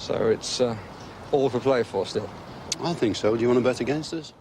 So it's all to play for still. I think so. Do you want to bet against us?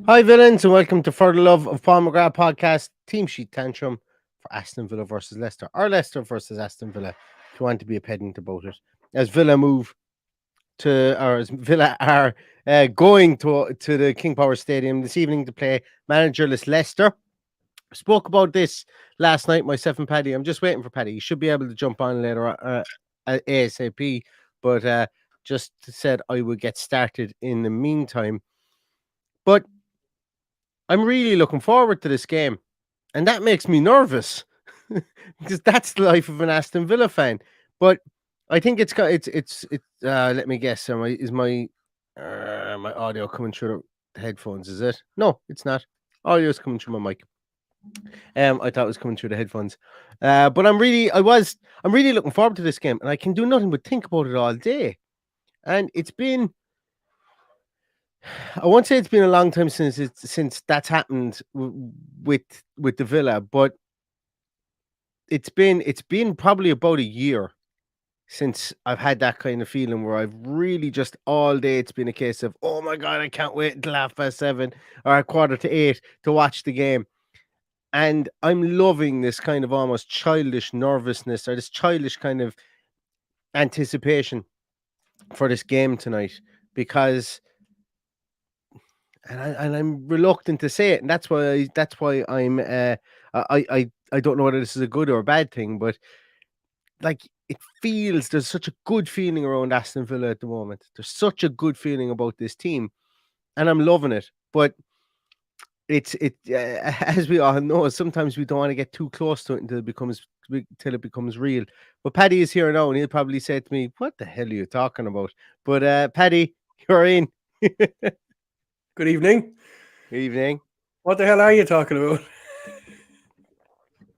Hi, villains, and welcome to For the Love of Paul McGrath podcast, Team Sheet Tantrum for Aston Villa versus Leicester, or Leicester versus Aston Villa, if you want to be a pedant about it. As Villa are going to the King Power Stadium this evening to play Managerless Leicester. Spoke about this last night, myself and Paddy. I'm just waiting for Paddy. He should be able to jump on later ASAP, but just said I would get started in the meantime. But I'm really looking forward to this game, and that makes me nervous because that's the life of an Aston Villa fan. But I think it's let me guess. Is my audio coming through the headphones? Is it? No, it's not. Audio is coming through my mic. I thought it was coming through the headphones. But I'm really looking forward to this game, and I can do nothing but think about it all day. And it's been, I won't say it's been a long time since that's happened with the Villa, but it's been probably about a year since I've had that kind of feeling where I've really just all day it's been a case of, oh my God, I can't wait until 7:30 or 7:45 to watch the game. And I'm loving this kind of almost childish nervousness or this childish kind of anticipation for this game tonight, because I'm reluctant to say it, and that's why I'm I don't know whether this is a good or a bad thing, but like it feels there's such a good feeling around Aston Villa at the moment. There's such a good feeling about this team, and I'm loving it. But it's as we all know, sometimes we don't want to get too close to it until it becomes real. But Paddy is here now, and he'll probably say to me, "What the hell are you talking about?" But Paddy, you're in. Good evening. Good evening. What the hell are you talking about?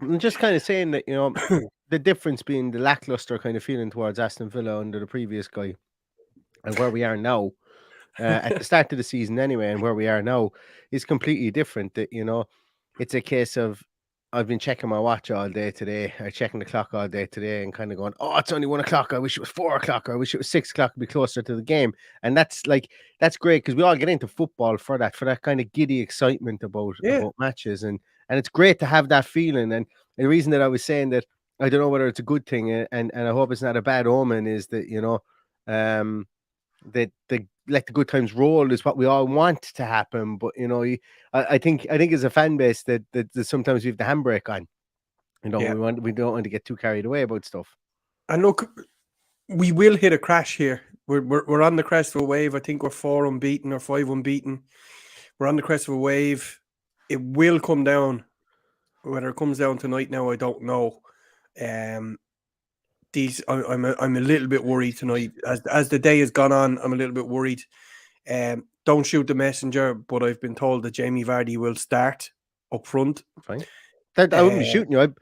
I'm just kind of saying that, the difference being the lackluster kind of feeling towards Aston Villa under the previous guy and where we are now, at the start of the season anyway, and where we are now is completely different. That, it's a case of I've been checking my watch all day today, or checking the clock all day today, and kind of going, oh, it's only 1 o'clock. I wish it was 4 o'clock, or I wish it was 6 o'clock to be closer to the game. And that's great because we all get into football for that kind of giddy excitement about matches. And it's great to have that feeling. And the reason that I was saying that I don't know whether it's a good thing, and I hope it's not a bad omen, is that, that let the good times roll is what we all want to happen. But I think as a fan base that sometimes we have the handbrake on. We don't want to get too carried away about stuff. And look, we will hit a crash here. We're on the crest of a wave. I think we're 4 unbeaten or 5 unbeaten. We're on the crest of a wave. It will come down. Whether it comes down tonight now, I don't know. I'm a little bit worried tonight. As the day has gone on, I'm a little bit worried. Don't shoot the messenger, but I've been told that Jamie Vardy will start up front. Fine. I wouldn't be shooting you.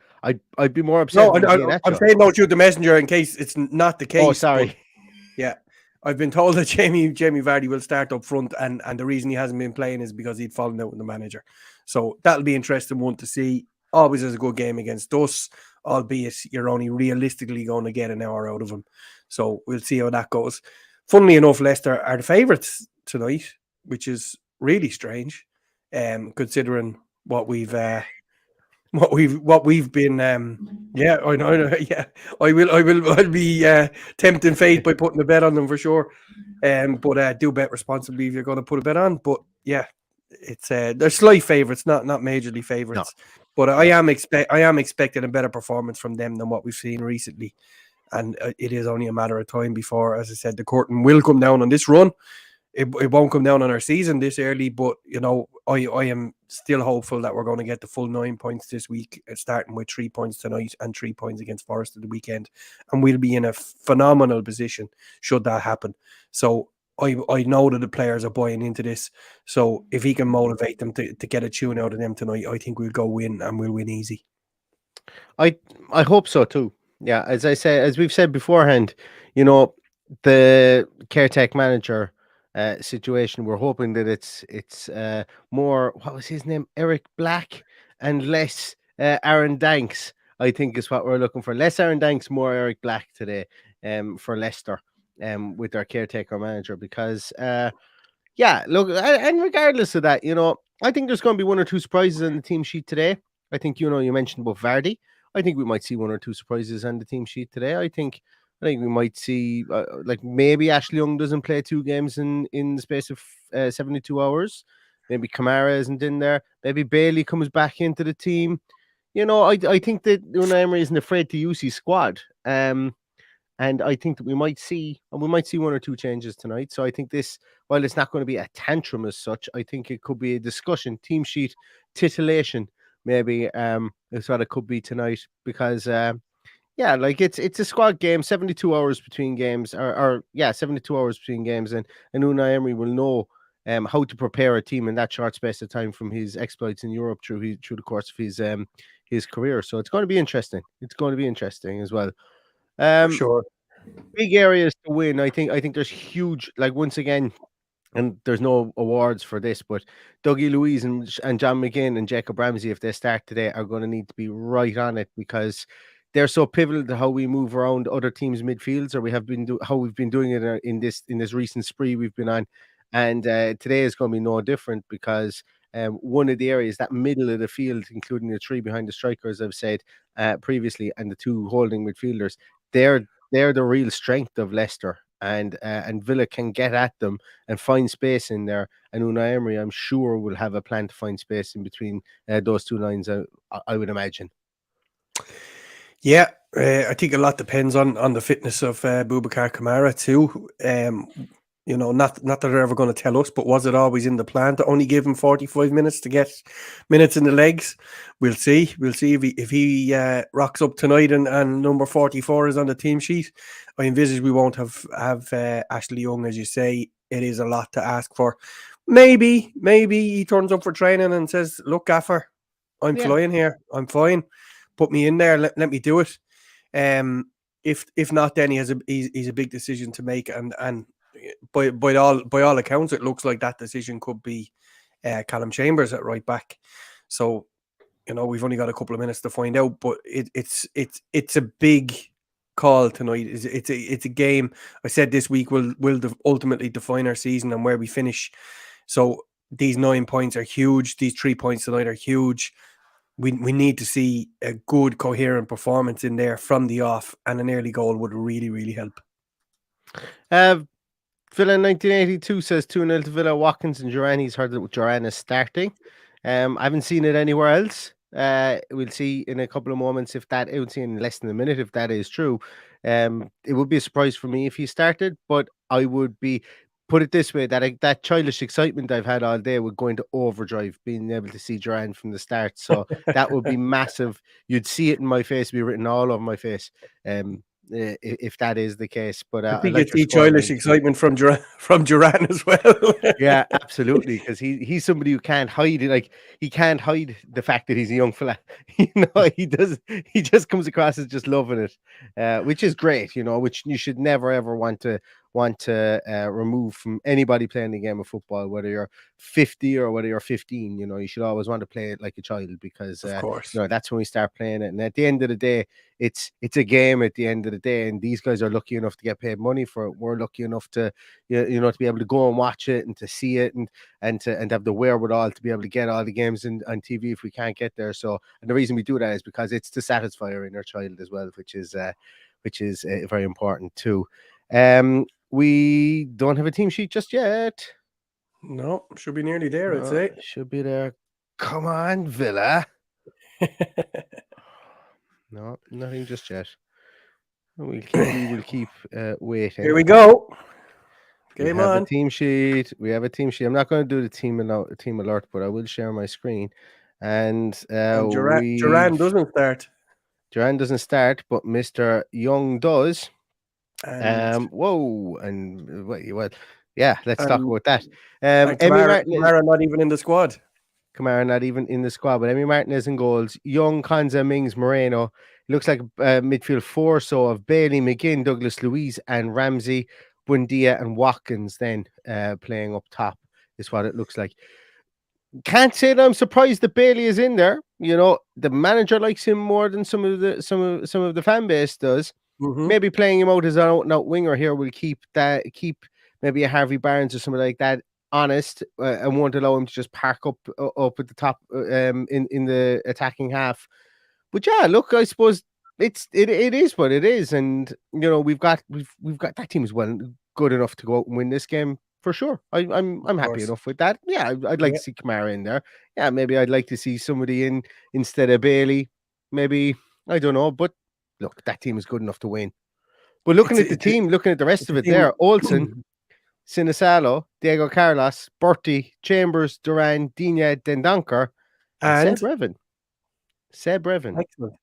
I'd be more upset. No, I'm saying don't shoot the messenger in case it's not the case. Oh, sorry. Yeah. I've been told that Jamie Vardy will start up front, and the reason he hasn't been playing is because he'd fallen out with the manager. So that'll be interesting one to see. Always is a good game against us, albeit you're only realistically going to get an hour out of him. So we'll see how that goes. Funnily enough, Leicester are the favourites tonight, which is really strange, considering what we've been. Yeah, I know. Yeah, I'll be tempting fate by putting a bet on them for sure. But do bet responsibly if you're going to put a bet on. But yeah, it's they're slight favourites, not majorly favourites. No. But I am expecting a better performance from them than what we've seen recently, and it is only a matter of time before, as I said, the curtain will come down on this run. It won't come down on our season this early, but I am still hopeful that we're going to get the full 9 points this week, starting with 3 points tonight and 3 points against Forest at the weekend, and we'll be in a phenomenal position should that happen. So I know that the players are buying into this. So if he can motivate them to get a tune out of them tonight, I think we'll go win and we'll win easy. I hope so too. Yeah, as I say, as we've said beforehand, the caretaker manager situation. We're hoping that it's more, what was his name, Eric Black, and less Aaron Danks. I think is what we're looking for. Less Aaron Danks, more Eric Black today. For Leicester, with our caretaker manager, because yeah, look, and regardless of that, I think there's going to be one or two surprises on the team sheet today. I think you mentioned about Vardy. I think we might see one or two surprises on the team sheet today. I think we might see like maybe Ashley Young doesn't play 2 games in the space of 72 hours. Maybe Kamara isn't in there. Maybe Bailey comes back into the team. I think that Unai Emery isn't afraid to use his squad. And I think that we might see one or two changes tonight. So I think this, while it's not going to be a tantrum as such, I think it could be a discussion, team sheet titillation, maybe is what it could be tonight. Because yeah, like it's a squad game, 72 hours between games, or 72 hours between games, and Unai Emery will know how to prepare a team in that short space of time from his exploits in Europe through the course of his career. So it's going to be interesting. It's going to be interesting as well. For sure. Big areas to win. I think there's huge, like, once again, and there's no awards for this, but Dougie Louise and John McGinn and Jacob Ramsey, if they start today, are going to need to be right on it, because they're so pivotal to how we move around other teams' midfields, or how we've been doing it in this recent spree we've been on. And today is going to be no different, because one of the areas, that middle of the field, including the three behind the strikers, I've said previously, and the two holding midfielders, they're the real strength of Leicester, and Villa can get at them and find space in there. And Unai Emery, I'm sure, will have a plan to find space in between those two lines. I would imagine. Yeah, I think a lot depends on the fitness of Boubacar Kamara too. Not that they're ever going to tell us, but was it always in the plan to only give him 45 minutes to get minutes in the legs? We'll see. We'll see if he rocks up tonight and number 44 is on the team sheet. I envisage we won't have Ashley Young, as you say. It is a lot to ask for. Maybe he turns up for training and says, "Look, Gaffer, I'm flying here. I'm fine. Put me in there. Let me do it." If not, then he's a big decision to make, and by all accounts, it looks like that decision could be Callum Chambers at right back. So we've only got a couple of minutes to find out, but it's a big call tonight. It's a game. I said this week will ultimately define our season and where we finish. So these 9 points are huge. These 3 points tonight are huge. We need to see a good, coherent performance in there from the off, and an early goal would really, really help. Villa 1982 says 2-0 to Villa. Watkins and Duran. He's heard that Duran is starting. I haven't seen it anywhere else. We'll see in a couple of moments if that. I would see in less than a minute if that is true. It would be a surprise for me if he started, but I would be. Put it this way, that childish excitement I've had all day would go into overdrive, being able to see Duran from the start. So that would be massive. You'd see it in my face, be written all over my face, if that is the case. But I think it's the childish excitement from Duran as well. Yeah, absolutely, because he's somebody who can't hide it. Like, he can't hide the fact that he's a young fella. He does. He just comes across as just loving it, which is great. Which you should never ever want to remove from anybody playing the game of football, whether you're 50 or whether you're 15. You should always want to play it like a child, because of course, that's when we start playing it. And at the end of the day, it's a game. At the end of the day, and these guys are lucky enough to get paid money for it. We're lucky enough to to be able to go and watch it and to see it and to have the wherewithal to be able to get all the games on TV if we can't get there. So, and the reason we do that is because it's to satisfy our inner child as well, which is very important too. We don't have a team sheet just yet. No, should be nearly there. I'd say should be there. Come on, Villa. No, nothing just yet. We will keep waiting. Here we go. Game on. A team sheet. We have a team sheet. I'm not going to do the team alert, but I will share my screen. And Duran doesn't start. Duran doesn't start, but Mr. Young does. And whoa, and well, Yeah, let's talk And, about that. and Emmy Kamara, Martinez. Kamara not even in the squad. Kamara not even in the squad, but Emmy Martinez in goals. Young, Konza, Mings, Moreno. It looks like midfield four, so of Bailey, McGinn, Douglas Luiz, and Ramsey, Buendia, and Watkins then playing up top is what it looks like. Can't say that I'm surprised that Bailey is in there. You know, the manager likes him more than some of the fan base does. Mhm. Maybe playing him out as an out winger here will keep maybe a Harvey Barnes or something like that honest and won't allow him to just park up at the top in the attacking half. But yeah, look, I suppose it is what it is, and you know we've got that team as well good enough to go out and win this game for sure. I'm Of happy course. enough with that. Yeah, I'd like Yeah. to see Kamara in there. Yeah, maybe I'd like to see somebody in instead of Bailey. Maybe I don't know, but look, that team is good enough to win. But looking at the team, looking at the rest It's of a it team. there, Olsen, Sinisalo, Diego Carlos, Bertie, Chambers, Duran, Dina, Dendonker, and And Seb Revan. Seb Revan. excellent.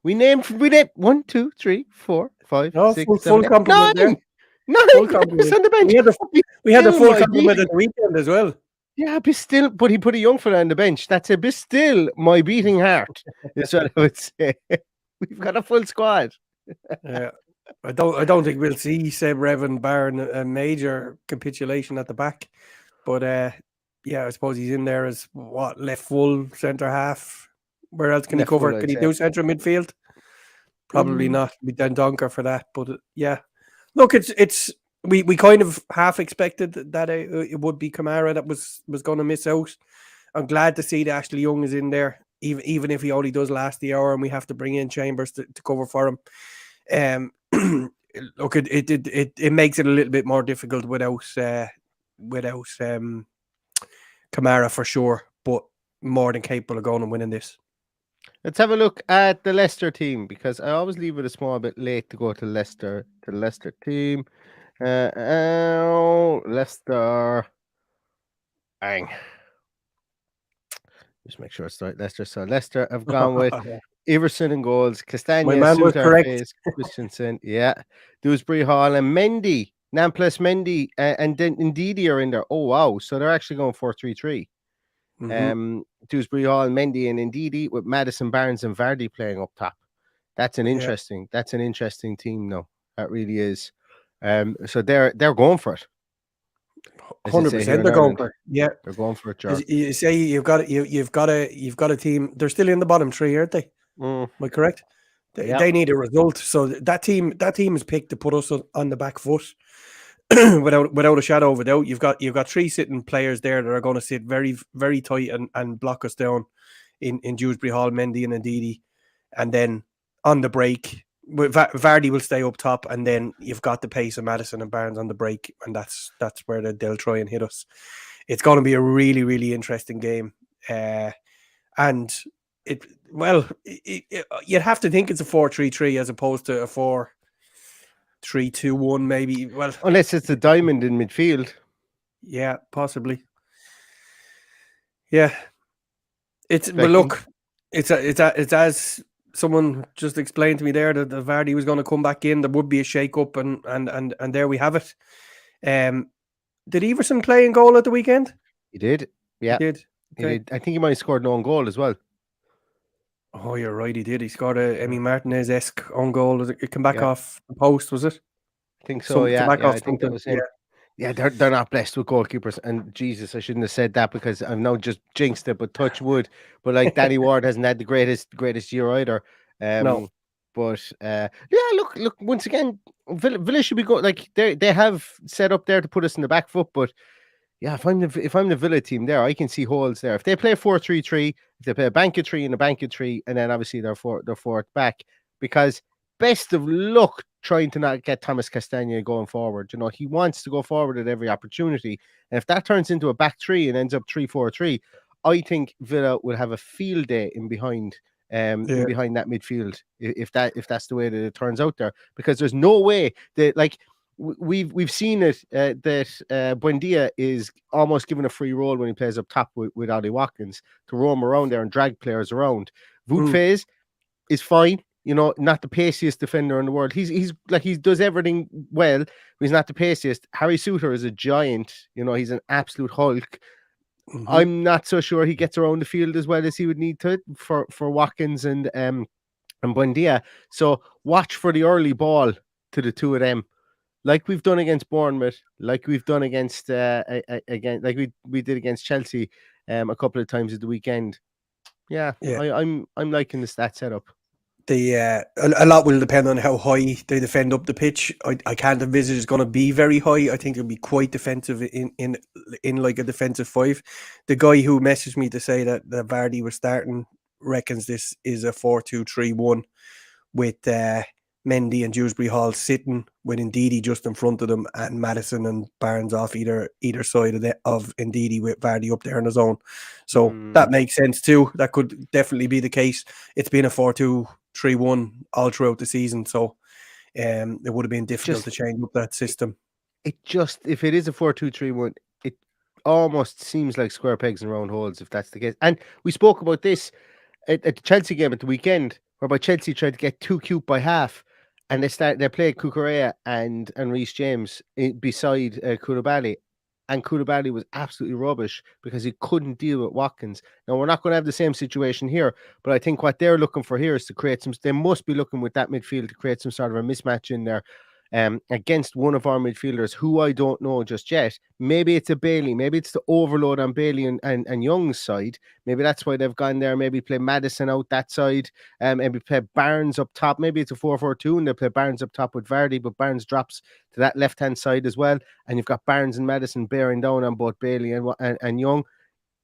We named 1, 2, 3, 4, 5, No, 6, full 7, 8, compliment there. 9! Full 9 players compliment. on the bench. We had the Still full my complement beating. of the weekend as well. Yeah, but he put a young fella on the bench. That's a bit still my beating heart. Is what I would say. We've got a full squad. Yeah. I don't think we'll see Seb Revan barring a major capitulation at the back. But yeah, I suppose he's in there as what, left full centre half. Where else can he Left full, cover? I'd Can he say. do centre midfield? Probably not. Be Dan Donker for that. But yeah, look, it's we kind of half expected that it would be Kamara that was going to miss out. I'm glad to see that Ashley Young is in there, even if he only does last the hour and we have to bring in Chambers to cover for him. Look, it makes it a little bit more difficult without Kamara for sure, but more than capable of going and winning this. Let's have a look at the Leicester team because I always leave it a small bit late to go to Leicester team. Leicester. Bang. Just make sure it's right. Leicester. So Leicester have gone with Iverson in goals, Castagna, My man was correct. Face, Christensen, yeah, Dewsbury Hall, and Mendy, Namplas Mendy, and then Ndidi are in there. Oh wow! So they're actually going 4-3-3. Dewsbury Hall, Mendy, and Ndidi with Madison, Barnes, and Vardy playing up top. That's an interesting team. No, that really is. So they're going for it. 100%, they're going for it. Yeah, they're going for it. George. You say you've got a team. They're still in the bottom three, aren't they? Am I correct? They need a result. So that team is picked to put us on the back foot without a shadow of a doubt. You've got three sitting players there that are going to sit very, very tight and block us down in Dewsbury Hall, Mendy and Ndidi. And then on the break, Vardy will stay up top, and then you've got the pace of Madison and Barnes on the break, and that's where they'll try and hit us. It's going to be a really, really interesting game. And you'd have to think it's a 4-3-3 as opposed to a 4-3-2-1, maybe. Well, unless it's a diamond in midfield. Yeah, possibly. Yeah, it's as someone just explained to me there that the Vardy was going to come back in. There would be a shake up, and there we have it. Did Everson play in goal at the weekend? He did. Yeah, he did. Okay. He did. I think he might have scored an own goal as well. Oh, you're right. He did. He scored a Emmy Martinez-esque own goal. It came back off the post, was it? I think so. I think that was him. Yeah, they're not blessed with goalkeepers. And Jesus, I shouldn't have said that because I've now just jinxed it. But touch wood. But like Danny Ward hasn't had the greatest year either. No. But look. Once again, Villa should be good. Like they have set up there to put us in the back foot. But yeah, if I'm the Villa team there, I can see holes there. If they play 4-3-3, if they play a bank of three and a bank of three, and then obviously they're four at back. Because best of luck trying to not get Thomas Castagna going forward. You know, he wants to go forward at every opportunity. And if that turns into a back three and ends up 3-4-3, I think Villa will have a field day in behind behind that midfield if that's the way that it turns out there. Because there's no way that we've seen it that Buendia is almost given a free role when he plays up top with Ollie Watkins to roam around there and drag players around. Wout Faes is fine. not the paciest defender in the world. He's like he does everything well, but he's not the paciest. Harry Souttar is a giant. He's an absolute Hulk. I'm not so sure he gets around the field as well as he would need to for Watkins and Buendia. So watch for the early ball to the two of them, like we've done against Bournemouth, like we've done against again, like we did against Chelsea a couple of times at the weekend. Yeah. I'm liking that setup. A lot will depend on how high they defend up the pitch. I can't envisage it's going to be very high. I think it'll be quite defensive in like a defensive five. The guy who messaged me to say that Vardy was starting reckons this is a 4-2-3-1 with Mendy and Dewsbury Hall sitting with Ndidi just in front of them and Maddison and Barnes off either side of Ndidi with Vardy up there on his own. So that makes sense too. That could definitely be the case. It's been a 4-2-3-1 all throughout the season, so it would have been difficult to change up that system. If it is a 4-2-3-1, it almost seems like square pegs and round holes if that's the case. And we spoke about this at the Chelsea game at the weekend, whereby Chelsea tried to get too cute by half, and they played Cucurella and Reece James beside Koulibaly, and Koulibaly was absolutely rubbish because he couldn't deal with Watkins. Now, we're not going to have the same situation here, but I think what they're looking for here is to create they must be looking with that midfield to create some sort of a mismatch in there against one of our midfielders, who I don't know just yet. Maybe it's a Bailey, maybe it's the overload on Bailey and Young's side. Maybe that's why they've gone there. Maybe play Maddison out that side, maybe play Barnes up top. Maybe it's a 4-4-2 and they play Barnes up top with Vardy, but Barnes drops to that left-hand side as well. And you've got Barnes and Maddison bearing down on both Bailey and Young.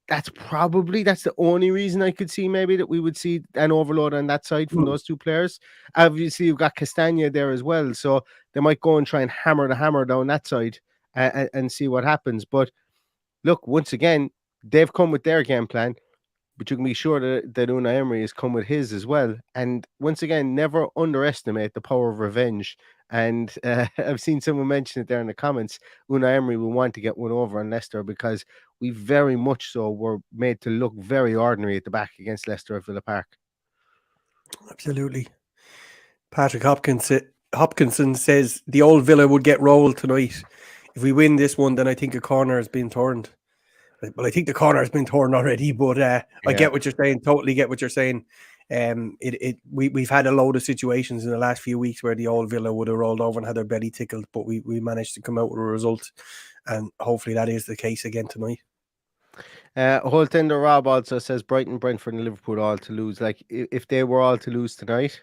That's the only reason I could see maybe that we would see an overload on that side from those two players. Obviously, you've got Castagna there as well, so they might go and try and hammer down that side and see what happens. But look, once again, they've come with their game plan, but you can be sure that Unai Emery has come with his as well. And once again, never underestimate the power of revenge. And I've seen someone mention it there in the comments. Unai Emery will want to get one over on Leicester because we very much so were made to look very ordinary at the back against Leicester at Villa Park. Absolutely. Patrick Hopkinson says the old Villa would get rolled tonight. If we win this one, then I think a corner has been turned. Well, I think the corner has been torn already, but I get what you're saying. Totally get what you're saying. We've had a load of situations in the last few weeks where the old Villa would have rolled over and had their belly tickled, but we managed to come out with a result, and hopefully that is the case again tonight. Holtender Rob also says Brighton, Brentford, and Liverpool all to lose. Like if they were all to lose tonight,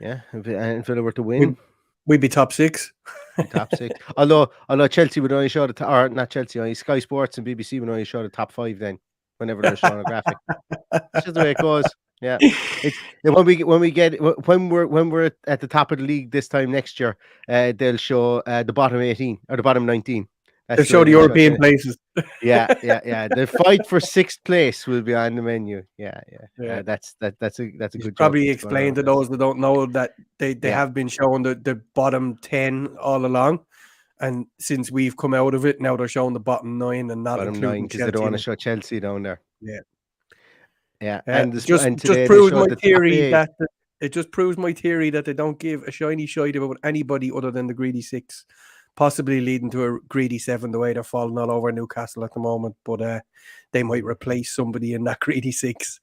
and Villa were to win, we'd be top six. Top six. Although Chelsea would only show or not Chelsea, only Sky Sports and BBC would only show the top 5 then, whenever they're showing a graphic. That's just the way it goes. Yeah, it's when we're at the top of the league this time next year, they'll show the bottom 18 or the bottom 19. They'll show the European places. Yeah. The fight for 6th place will be on the menu. Yeah. That's a good. Probably explain to those that don't know that they have been showing the bottom 10 all along, and since we've come out of it, now they're showing the bottom 9 and not bottom 9 because they don't want to show Chelsea down there. Yeah. And just proves my theory that it just proves my theory that they don't give a shiny shite about anybody other than the greedy 6. Possibly leading to a greedy 7, the way they're falling all over Newcastle at the moment. But they might replace somebody in that greedy 6.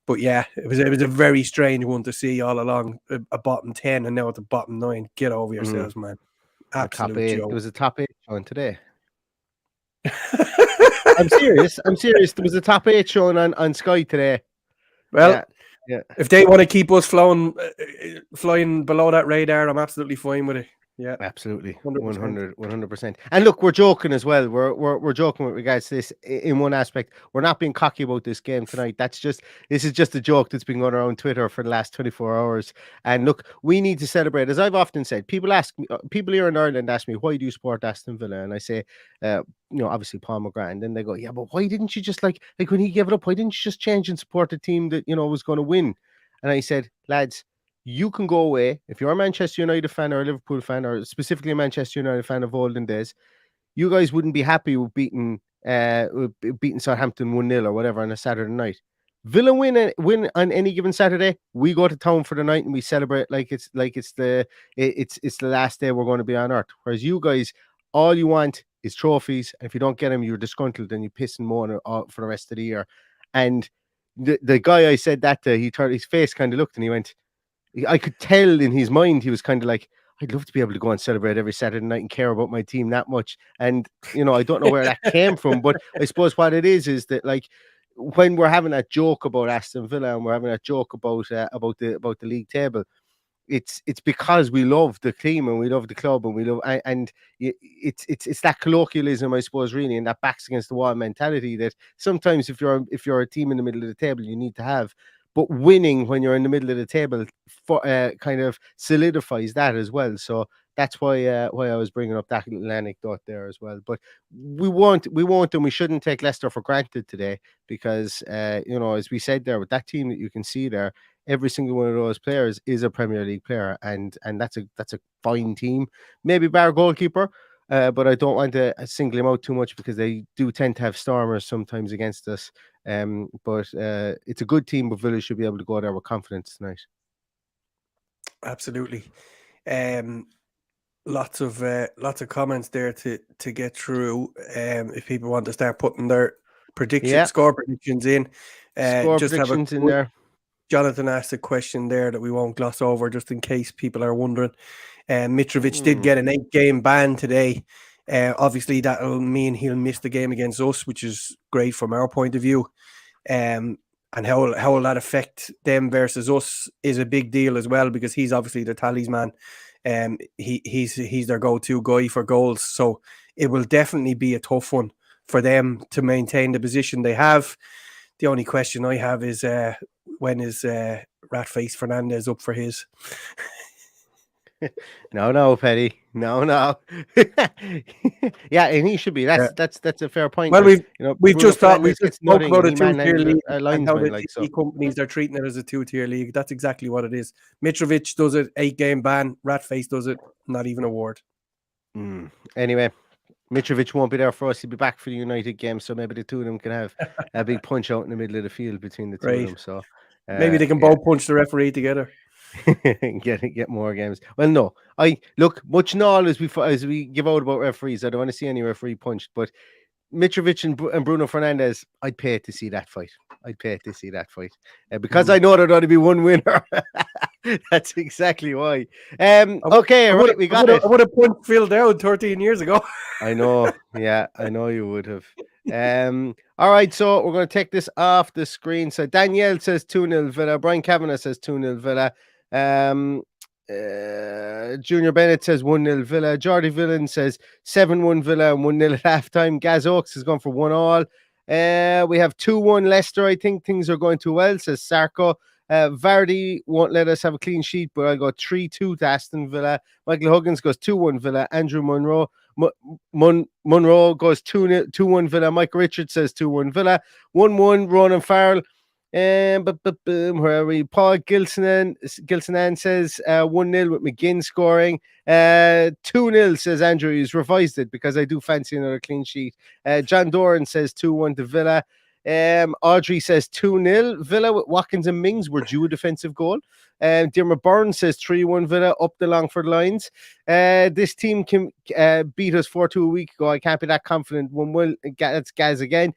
But yeah, it was a very strange one to see all along. A bottom 10 and now at the bottom 9. Get over yourselves, man. Absolute joke. It was a top 8 showing today. I'm serious. There was a top 8 showing on Sky today. Well, yeah. If they want to keep us flying below that radar, I'm absolutely fine with it. Yeah, absolutely, 100%. And look, we're joking as well. We're joking with regards to this in one aspect. We're not being cocky about this game tonight. This is just a joke that's been going around Twitter for the last 24 hours. And look, we need to celebrate. As I've often said, people here in Ireland ask me, why do you support Aston Villa? And I say, obviously Paul McGrath. And then they go, yeah, but why didn't you just like when he gave it up? Why didn't you just change and support the team that was going to win? And I said, lads, you can go away. If you're a Manchester United fan or a Liverpool fan, or specifically a Manchester United fan of olden days, you guys wouldn't be happy with beating Southampton 1-0 or whatever on a Saturday night. Villa win on any given Saturday, we go to town for the night and we celebrate like it's the last day we're going to be on earth. Whereas you guys, all you want is trophies, and if you don't get them, you're disgruntled and you piss and moan for the rest of the year. And the guy I said that to, he turned his face, kind of looked, and he went. I could tell in his mind he was kind of like, I'd love to be able to go and celebrate every Saturday night and care about my team that much. And I don't know where that came from, but I suppose what it is that, like, when we're having that joke about Aston Villa and we're having that joke about the league table, it's because we love the team and we love the club and we love and it's that colloquialism, I suppose, really, and that backs against the wall mentality that sometimes if you're a team in the middle of the table, you need to have. But winning when you're in the middle of the table kind of solidifies that as well. So that's why I was bringing up that little anecdote there as well. But we won't, and we shouldn't take Leicester for granted today because as we said there, with that team that you can see there, every single one of those players is a Premier League player, and that's a fine team. Maybe bar goalkeeper. But I don't want to single him out too much because they do tend to have stormers sometimes against us. But it's a good team, but Villa should be able to go there with confidence tonight. Absolutely. Lots of comments there to get through. If people want to start putting their score predictions in, just predictions in there. Jonathan asked a question there that we won't gloss over, just in case people are wondering. Mitrovic did get an 8-game ban today. Obviously, that will mean he'll miss the game against us, which is great from our point of view. And how will that affect them versus us is a big deal as well, because he's obviously the talisman. He's their go-to guy for goals. So it will definitely be a tough one for them to maintain the position they have. The only question I have is when is Ratface Fernandez up for his? No, Paddy. No. Yeah, and he should be. That's a fair point. Well, we've just spoke about a two-tier league and how the TV companies are treating it as a two-tier league. That's exactly what it is. Mitrovic does it, 8-game ban. Ratface does it, not even a word. Anyway, Mitrovic won't be there for us. He'll be back for the United game, so maybe the two of them can have a big punch out in the middle of the field between the two of them. So maybe they can both punch the referee together. get more games. Well, no, much and all as we give out about referees, I don't want to see any referee punched, but Mitrovic and Bruno Fernandes, I'd pay to see that fight. Because I know there'd ought to be one winner. That's exactly why. Okay, right, we got it. I would have punched Phil down 13 years ago. I know. Yeah, I know you would have. All right, so we're going to take this off the screen. So Danielle says 2-0 Villa. Brian Kavanagh says 2-0 Villa. Junior Bennett says 1-0 Villa. Jordy Villan says 7-1 Villa and 1-0 at halftime. Gaz Oaks has gone for 1-1. We have 2-1 Leicester. I think things are going too well, says Sarko. Vardy won't let us have a clean sheet, but I'll go 3-2 to Aston Villa. Michael Huggins goes 2-1 Villa. Andrew Monroe goes 2-1 Villa. Mike Richards says 2-1 Villa. 1-1 Ronan Farrell. Where are we? Paul Gilsonan says 1-0 with McGinn scoring. 2-0 says Andrew. He's revised it because I do fancy another clean sheet. John Doran says 2-1 to Villa. Audrey says 2-0 Villa with Watkins and Mings were due a defensive goal. Dermot Byrne says 3-1 Villa up the Longford lines. This team can beat us 4-2 a week ago. I can't be that confident. That's Gaz again.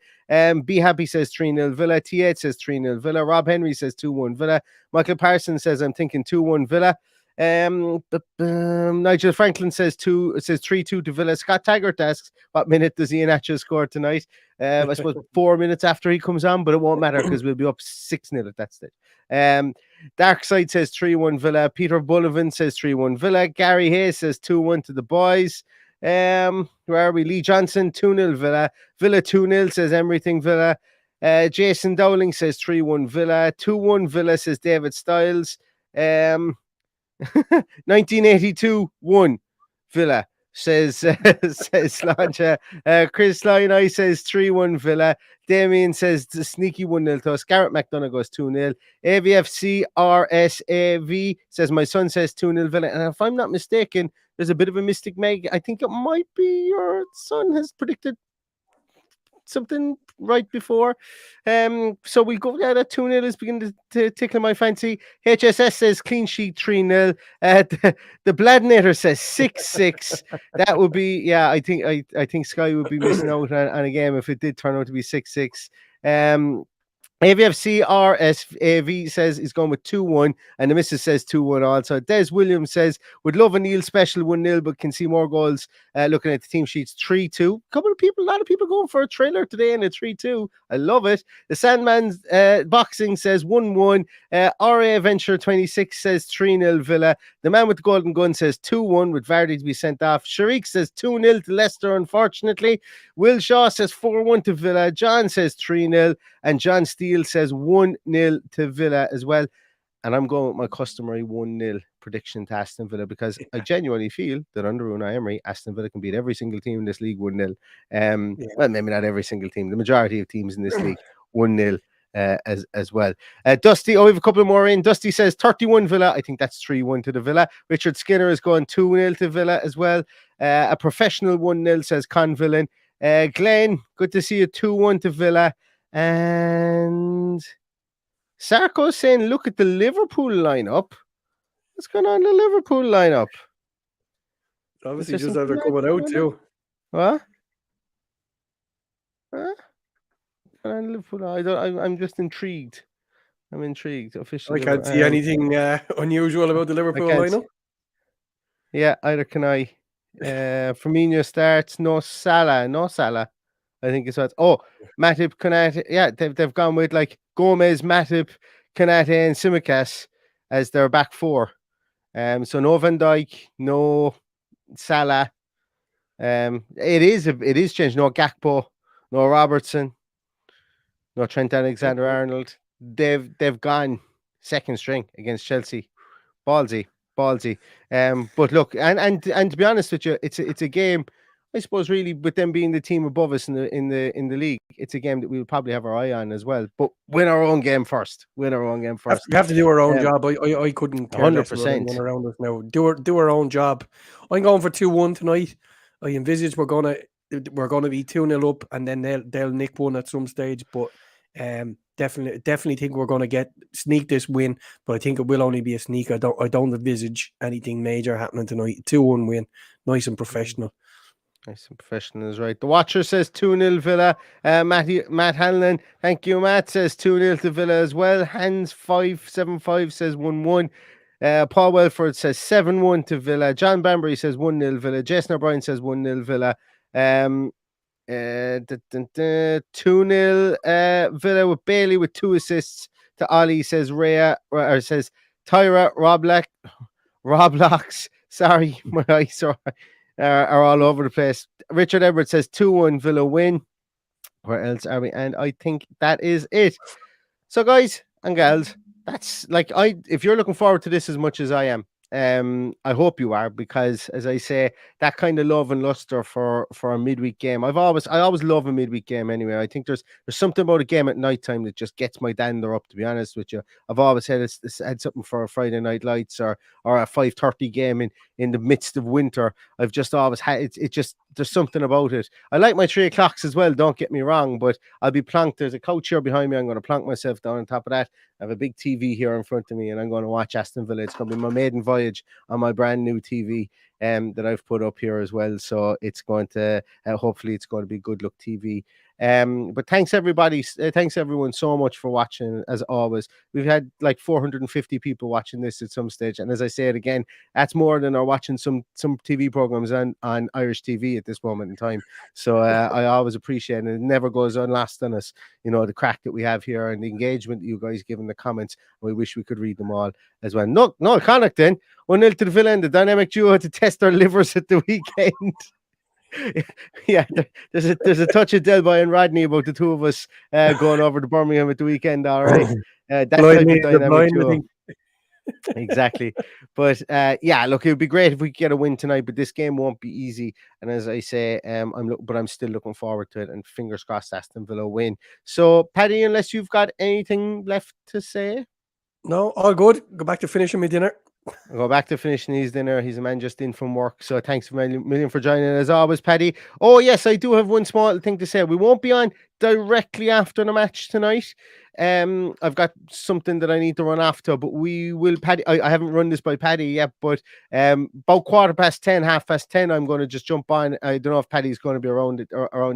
Be Happy says 3-0 Villa. T8 says 3-0 Villa. Rob Henry says 2-1 Villa. Michael Parsons says I'm thinking 2-1 Villa. Nigel Franklin says 3-2 to Villa. Scott Taggart asks what minute does Iheanacho score tonight? I suppose 4 minutes after he comes on, but it won't matter because we'll be up 6-0 at that stage. Dark Side says 3-1 Villa. Peter Bullivant says 3-1 Villa. Gary Hayes says 2-1 to the boys. Where are we? Lee Johnson 2-0 Villa. Villa 2-0 says everything Villa. Jason Dowling says 3-1 Villa. 2-1 Villa says David Stiles. 1982 1 Villa says Slancha. Chris Lyon says 3-1 Villa. Damien says the sneaky 1-0 to us. Garrett McDonough goes 2-0. AVFC RSAV says my son says 2-0 Villa. And if I'm not mistaken, there's a bit of a Mystic Meg. I think it might be your son has predicted something right before. So we'll go. Yeah, that 2-0 is beginning to tickle my fancy. HSS says clean sheet 3-0. The Bladnator says 6-6. That would be, yeah. I think Sky would be missing out on a game if it did turn out to be 6-6. AVFC RSAV says he's going with 2-1, and the missus says 2-1 also. Des Williams says would love a Neil special 1-0, but can see more goals looking at the team sheets 3-2. A lot of people going for a trailer today in a 3-2. I love it. The Sandman's Boxing says 1-1. RA Venture 26 says 3-0 Villa. The man with the golden gun says 2-1 with Vardy to be sent off. Sharik says 2-0 to Leicester, unfortunately. Will Shaw says 4-1 to Villa. John says 3-0. And John Steele says 1-0 to Villa as well. And I'm going with my customary 1-0 prediction to Aston Villa because I genuinely feel that under Unai Emery, Aston Villa can beat every single team in this league 1-0. Well, maybe not every single team. The majority of teams in this league 1-0 as well. Dusty, we have a couple more in. Dusty says 31 Villa. I think that's 3-1 to the Villa. Richard Skinner is going 2-0 to Villa as well. A professional 1-0 says Convillain. Glenn, good to see you. 2-1 to Villa. And Sarko saying, look at the Liverpool lineup. What's going on in the Liverpool lineup? Obviously, just after coming out too. What? Huh? I'm just intrigued. I'm intrigued. Officially, I can't see anything unusual about the Liverpool lineup. Yeah, either can I. Firmino starts. No Salah. I think it's what. Oh, Matip, Konate. Yeah, they've gone with like Gomez, Matip, Konate, and Tsimikas as their back four. So no Van Dijk, no Salah. It is changed. No Gakpo, no Robertson, no Trent Alexander-Arnold. They've gone second string against Chelsea. Ballsy. But look, and to be honest with you, it's a game. I suppose really, with them being the team above us in the league, it's a game that we'll probably have our eye on as well. But win our own game first. We have to do our own job. I couldn't care 100% around us now. Do our own job. I'm going for 2-1 tonight. I envisage we're gonna be 2-0 up, and then they'll nick one at some stage. But definitely think we're going to sneak this win. But I think it will only be a sneak. I don't envisage anything major happening tonight. 2-1 win, nice and professional. Nice and professional is right. The Watcher says 2-0 Villa. Matt Hanlon, thank you, Matt, says 2-0 to Villa as well. Hans 575 says 1-1. Paul Welford says 7-1 to Villa. John Banbury says 1-0 Villa. Jason O'Brien says 1-0 Villa. 2-0 Villa with Bailey with 2 assists to Ollie, says says Tyra Roblocks. Sorry, my eyes are all over the place. Richard Edwards says 2-1 Villa win. Where else are we? And I think that is it. So guys and gals, that's if you're looking forward to this as much as I am, I hope you are, because as I say, that kind of love and luster for a midweek game. I always love a midweek game anyway. I think there's something about a game at night time that just gets my dander up, to be honest with you. I've always had something for a Friday night lights or a 5:30 game in the midst of winter. I've just always had it just there's something about it. I like my 3 o'clocks as well, don't get me wrong, but I'll be planked. There's a couch here behind me. I'm going to plank myself down on top of that. I have a big TV here in front of me, and I'm going to watch Aston Villa. It's going to be my maiden voyage on my brand new TV that I've put up here as well. So it's going to hopefully it's going to be good luck TV. But thanks everybody, thanks everyone so much for watching. As always, we've had like 450 people watching this at some stage, and as I say it again, that's more than are watching some TV programs on Irish TV at this moment in time. So I always appreciate it. It never goes unlost on us, the crack that we have here and the engagement that you guys give in the comments. We wish we could read them all as well. No, Connacht then 1-0 to the Villa, and the dynamic duo had to test their livers at the weekend. Yeah, there's a touch of Delboy and Rodney about the two of us going over to Birmingham at the weekend. All right, that type of dynamic duo. Exactly. But yeah, look, it would be great if we could get a win tonight, but this game won't be easy. And as I say, I'm still looking forward to it, and fingers crossed Aston Villa win. So Paddy, unless you've got anything left to say? No, all good. Go back to finishing my dinner. I'll go back to finishing his dinner. He's a man just in from work. So thanks a million for joining as always, Paddy. Oh, yes, I do have one small thing to say. We won't be on directly after the match tonight. I've got something that I need to run after, but we will, Paddy. I haven't run this by Paddy yet, but about 10:15, 10:30, I'm going to just jump on. I don't know if Paddy's going to be around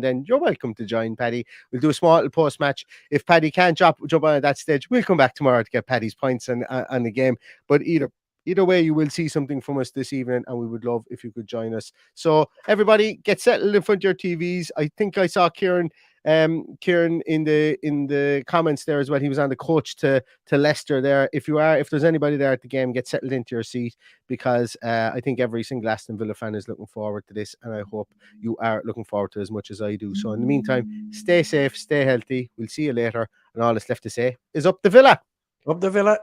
then. You're welcome to join, Paddy. We'll do a small little post match. If Paddy can't jump on at that stage, we'll come back tomorrow to get Paddy's points on the game. But either way, you will see something from us this evening, and we would love if you could join us. So everybody, get settled in front of your TVs. I think I saw Kieran in the comments there as well. He was on the coach to Leicester there. If there's anybody there at the game, get settled into your seat, because I think every single Aston Villa fan is looking forward to this, and I hope you are looking forward to it as much as I do. So in the meantime, stay safe, stay healthy. We'll see you later, and all that's left to say is up the Villa. Up the Villa.